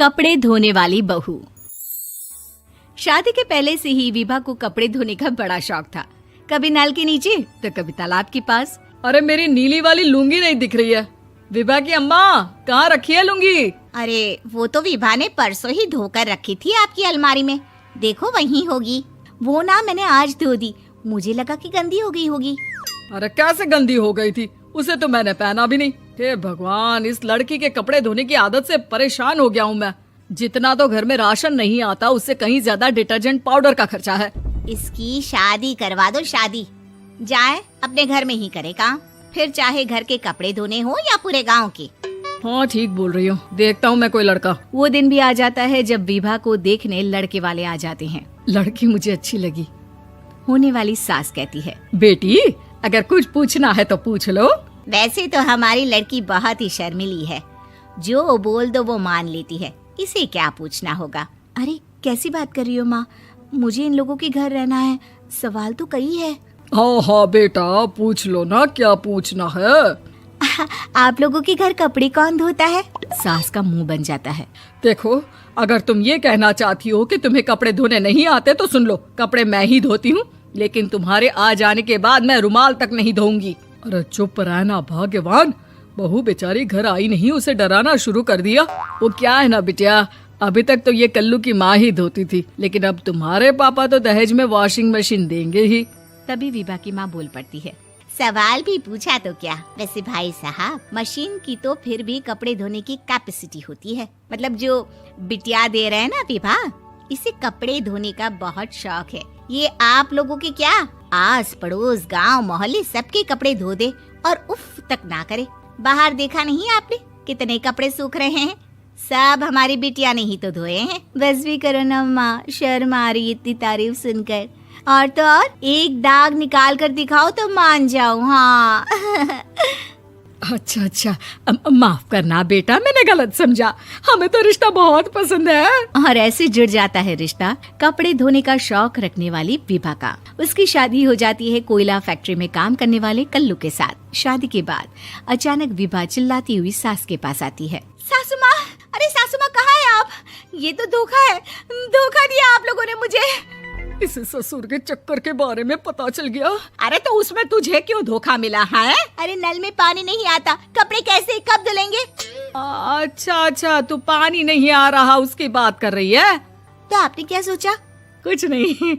कपड़े धोने वाली बहू। शादी के पहले से ही विभा को कपड़े धोने का बड़ा शौक था। कभी नल के नीचे तो कभी तालाब के पास। अरे मेरी नीली वाली लुंगी नहीं दिख रही है। विभा की अम्मा, कहाँ रखी है लुंगी? अरे वो तो विभा ने परसों ही धोकर रखी थी आपकी अलमारी में, देखो वहीं होगी। वो ना मैंने आज धो दी, मुझे लगा कि गंदी हो गई होगी। अरे कैसे गंदी हो गई थी? उसे तो मैंने पहना भी नहीं। हे भगवान, इस लड़की के कपड़े धोने की आदत से परेशान हो गया हूँ मैं। जितना तो घर में राशन नहीं आता, उससे कहीं ज्यादा डिटर्जेंट पाउडर का खर्चा है। इसकी शादी करवा दो, शादी। जाए अपने घर में ही करे काम, फिर चाहे घर के कपड़े धोने हो या पूरे गांव के। हाँ ठीक बोल रही हो, देखता हूँ मैं कोई लड़का। वो दिन भी आ जाता है जब विभा को देखने लड़के वाले आ जाते हैं। लड़की मुझे अच्छी लगी। होने वाली सास कहती है, बेटी अगर कुछ पूछना है तो पूछ लो। वैसे तो हमारी लड़की बहुत ही शर्मीली है, जो बोल दो वो मान लेती है, इसे क्या पूछना होगा। अरे कैसी बात कर रही हो माँ, मुझे इन लोगों के घर रहना है, सवाल तो कई है। हाँ हाँ बेटा, पूछ लो ना, क्या पूछना है। आप लोगों के घर कपड़े कौन धोता है? सास का मुंह बन जाता है। देखो, अगर तुम ये कहना चाहती हो कि तुम्हें कपड़े धोने नहीं आते तो सुन लो, कपड़े मैं ही धोती हूँ, लेकिन तुम्हारे आ जाने के बाद मैं रुमाल तक नहीं धोऊंगी। अरे चुप रहना भाग्यवान, बहू बेचारी घर आई नहीं, उसे डराना शुरू कर दिया। वो क्या है ना बिटिया, अभी तक तो ये कल्लू की माँ ही धोती थी, लेकिन अब तुम्हारे पापा तो दहेज में वॉशिंग मशीन देंगे ही। तभी विभा की माँ बोल पड़ती है, सवाल भी पूछा तो क्या। वैसे भाई साहब, मशीन की तो फिर भी कपड़े धोने की कैपेसिटी होती है। मतलब जो बिटिया दे रहे हैं ना विभा, इसे कपड़े धोने का बहुत शौक है। ये आप लोगों के क्या, आस पड़ोस गांव मोहल्ले सबके कपड़े धो दे और उफ तक ना करे। बाहर देखा नहीं आपने कितने कपड़े सूख रहे हैं? सब हमारी बिटिया ने ही तो धोए हैं। बस भी करो ना माँ, शर्म आ रही इतनी तारीफ सुनकर। और तो और एक दाग निकाल कर दिखाओ तो मान जाओ। हाँ अच्छा, माफ करना बेटा, मैंने गलत समझा। हमें तो रिश्ता बहुत पसंद है। और ऐसे जुड़ जाता है रिश्ता कपड़े धोने का शौक रखने वाली विभा का। उसकी शादी हो जाती है कोयला फैक्ट्री में काम करने वाले कल्लू के साथ। शादी के बाद अचानक विभा चिल्लाती हुई सास के पास आती है। सासू माँ, अरे सासू माँ कहाँ है आप? ये तो धोखा है, धोखा दिया आप लोगों ने मुझे। इसे ससुर के चक्कर के बारे में पता चल गया। अरे तो उसमें तुझे क्यों धोखा मिला है? अरे नल में पानी नहीं आता, कपड़े कैसे कब धुलेंगे? अच्छा, तू पानी नहीं आ रहा उसकी बात कर रही है। तो आपने क्या सोचा? कुछ नहीं।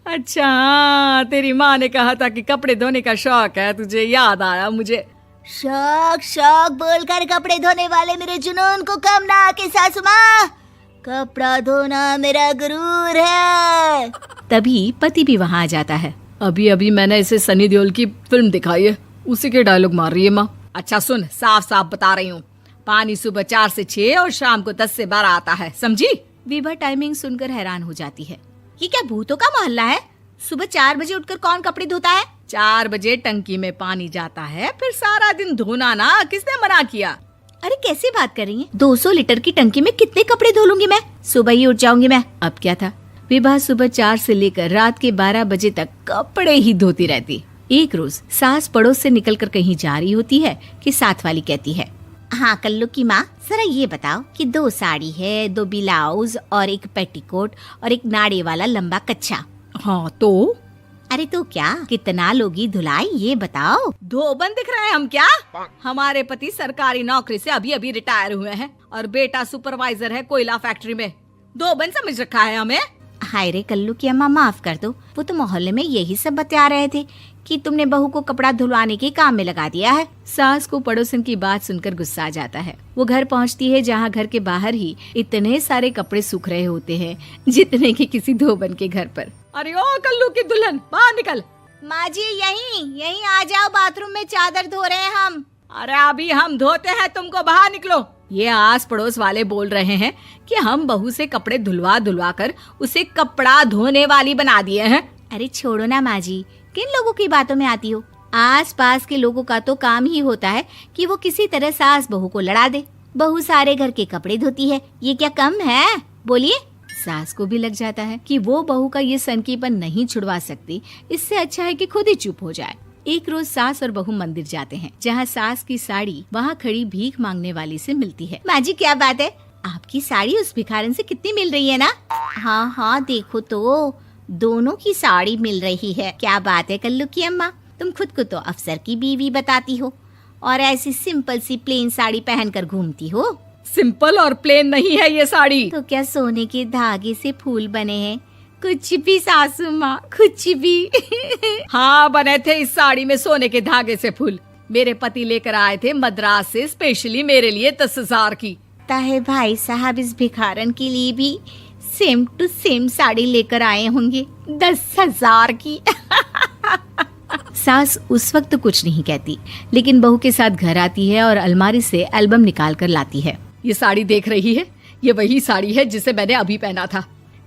अच्छा, तेरी माँ ने कहा था कि कपड़े धोने का शौक है तुझे, याद आया मुझे। शौक बोलकर कपड़े धोने वाले मेरे जुनून को कम ना आके सासू माँ, कपड़ा धोना मेरा गुरूर है। तभी पति भी वहाँ आ जाता है। अभी मैंने इसे सनी देओल की फिल्म दिखाई है, उसी के डायलॉग मार रही है माँ। अच्छा सुन, साफ साफ बता रही हूँ, पानी सुबह 4 से 6 और शाम को 10 से 12 आता है, समझी? विभा टाइमिंग सुनकर हैरान हो जाती है। ये क्या भूतों का मोहल्ला है? सुबह 4 बजे उठकर कौन कपड़े धोता है? 4 बजे टंकी में पानी जाता है, फिर सारा दिन धोना ना, किसने मना किया? अरे कैसी बात कर रही हैं? 200 लीटर की टंकी में कितने कपड़े धो लूंगी मैं? सुबह ही उठ जाऊंगी मैं। अब क्या था, विभा सुबह 4 से लेकर रात के 12 बजे तक कपड़े ही धोती रहती। एक रोज सास पड़ोस से निकलकर कहीं जा रही होती है कि साथ वाली कहती है, हाँ कल्लू की माँ, जरा ये बताओ कि 2 साड़ी है, 2 ब्लाउज और एक पेटीकोट और एक नाड़े वाला लंबा कच्छा। हाँ तो? अरे तो क्या, कितना लोगी धुलाई ये बताओ। धोबन दिख रहे हैं हम क्या? हमारे पति सरकारी नौकरी से अभी रिटायर हुए हैं और बेटा सुपरवाइजर है कोयला फैक्ट्री में। धोबन समझ रखा है हमें? हाय रे कल्लू की अम्मा, माफ कर दो, वो तो मोहल्ले में यही सब बता रहे थे कि तुमने बहू को कपड़ा धुलवाने के काम में लगा दिया है। सास को पड़ोसन की बात सुनकर गुस्सा आ जाता है। वो घर पहुंचती है जहां घर के बाहर ही इतने सारे कपड़े सूख रहे होते हैं जितने कि किसी धोबन के घर पर। अरे ओ कल्लू की दुल्हन, बाहर निकल। माँ जी यहीं आ जाओ, बाथरूम में चादर धो रहे हैं हम। अरे अभी हम धोते हैं, तुमको बाहर निकलो। ये आस पड़ोस वाले बोल रहे हैं कि हम बहू से कपड़े धुलवा कर उसे कपड़ा धोने वाली बना दिए हैं। अरे छोड़ो ना माँ जी, किन लोगों की बातों में आती हो? आस पास के लोगों का तो काम ही होता है कि वो किसी तरह सास बहू को लड़ा दे। बहू सारे घर के कपड़े धोती है, ये क्या कम है? बोलिए। सास को भी लग जाता है कि वो बहू का ये सनकीपन नहीं छुड़वा सकती, इससे अच्छा है कि खुद ही चुप हो जाए। एक रोज सास और बहू मंदिर जाते हैं, जहाँ सास की साड़ी वहाँ खड़ी भीख मांगने वाली से मिलती है। माँ जी क्या बात है, आपकी साड़ी उस भिखारन से कितनी मिल रही है ना? हाँ हाँ देखो तो, दोनों की साड़ी मिल रही है। क्या बात है कल्लू की अम्मा, तुम खुद को तो अफसर की बीवी बताती हो और ऐसी सिंपल सी प्लेन साड़ी पहनकर घूमती हो। सिंपल और प्लेन नहीं है ये साड़ी। तो क्या सोने के धागे से फूल बने हैं? कुछ भी सासू माँ, कुछ भी। हाँ बने थे इस साड़ी में सोने के धागे से फूल। मेरे पति लेकर आए थे मद्रास से स्पेशली मेरे लिए 10,000 की। ताहे भाई साहब इस भिखारन के लिए भी सेम टू सेम साड़ी लेकर आए होंगे 10,000 की। सास उस वक्त तो कुछ नहीं कहती, लेकिन बहू के साथ घर आती है और अलमारी से एल्बम निकाल कर लाती है। ये साड़ी देख रही है, ये वही साड़ी है जिसे मैंने अभी पहना था।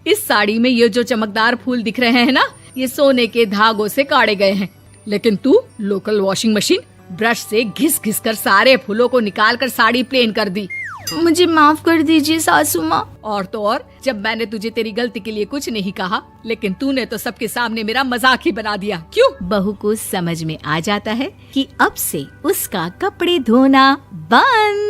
इस साड़ी में ये जो चमकदार फूल दिख रहे हैं ना, ये सोने के धागों से काटे गए हैं। लेकिन तू लोकल वॉशिंग मशीन ब्रश से घिस घिस कर सारे फूलों को निकाल कर साड़ी प्लेन कर दी। मुझे माफ कर दीजिए सासू माँ। और तो और, जब मैंने तुझे तेरी गलती के लिए कुछ नहीं कहा, लेकिन तूने तो सबके सामने मेरा मजाक ही बना दिया। क्यों? बहू को समझ में आ जाता है कि अब से उसका कपड़े धोना बंद।